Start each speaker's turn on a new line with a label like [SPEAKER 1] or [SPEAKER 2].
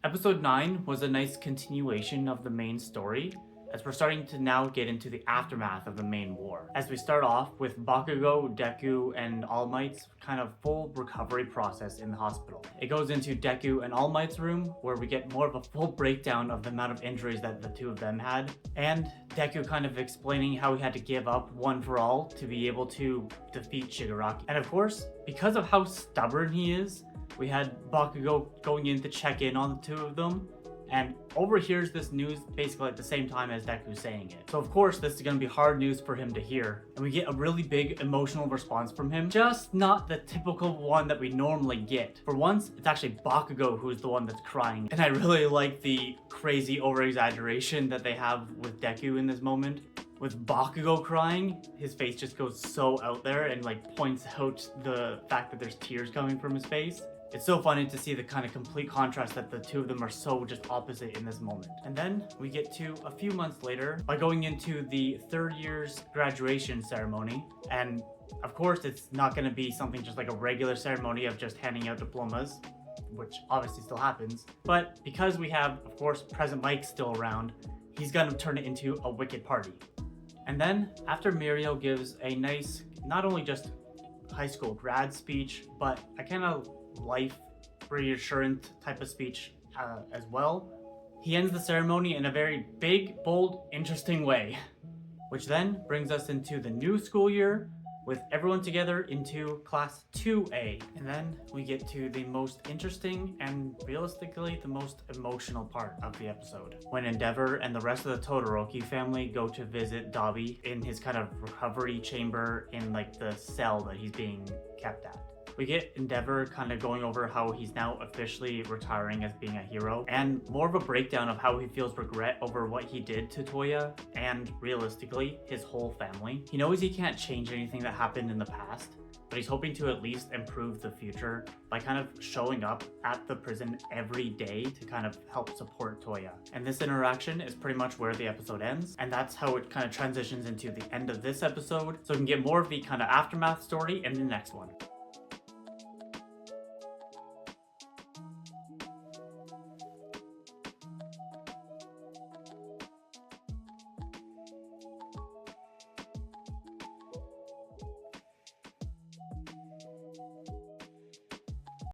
[SPEAKER 1] Episode 9 was a nice continuation of the main story, as we're starting to now get into the aftermath of the main war. As we start off with Bakugo, Deku, and All Might's kind of full recovery process in the hospital. It goes into Deku and All Might's room, where we get more of a full breakdown of the amount of injuries that the two of them had, and Deku kind of explaining how he had to give up one for all to be able to defeat Shigaraki. And of course, because of how stubborn he is, we had Bakugo going in to check in on the two of them, and overhears this news basically at the same time as Deku saying it. So of course this is going to be hard news for him to hear, and we get a really big emotional response from him, just not the typical one that we normally get. For once, it's actually Bakugo who's the one that's crying, and I really like the crazy over-exaggeration that they have with Deku in this moment. With Bakugo crying, his face just goes so out there and like points out the fact that there's tears coming from his face. It's so funny to see the kind of complete contrast that the two of them are so just opposite in this moment. And then we get to a few months later by going into the third year's graduation ceremony. And of course, it's not going to be something just like a regular ceremony of just handing out diplomas, which obviously still happens. But because we have, of course, President Mike still around, he's going to turn it into a wicked party. And then after Mirio gives a nice, not only just high school grad speech, but a kind of life reassurance type of speech as well, he ends the ceremony in a very big, bold, interesting way, which then brings us into the new school year with everyone together into class 2A. And then we get to the most interesting and realistically the most emotional part of the episode, when Endeavor and the rest of the Todoroki family go to visit Dabi in his kind of recovery chamber in like the cell that he's being kept at. We get Endeavor kind of going over how he's now officially retiring as being a hero, and more of a breakdown of how he feels regret over what he did to Toya and, realistically, his whole family. He knows he can't change anything that happened in the past, but he's hoping to at least improve the future by kind of showing up at the prison every day to kind of help support Toya. And this interaction is pretty much where the episode ends, and that's how it kind of transitions into the end of this episode, so we can get more of the kind of aftermath story in the next one.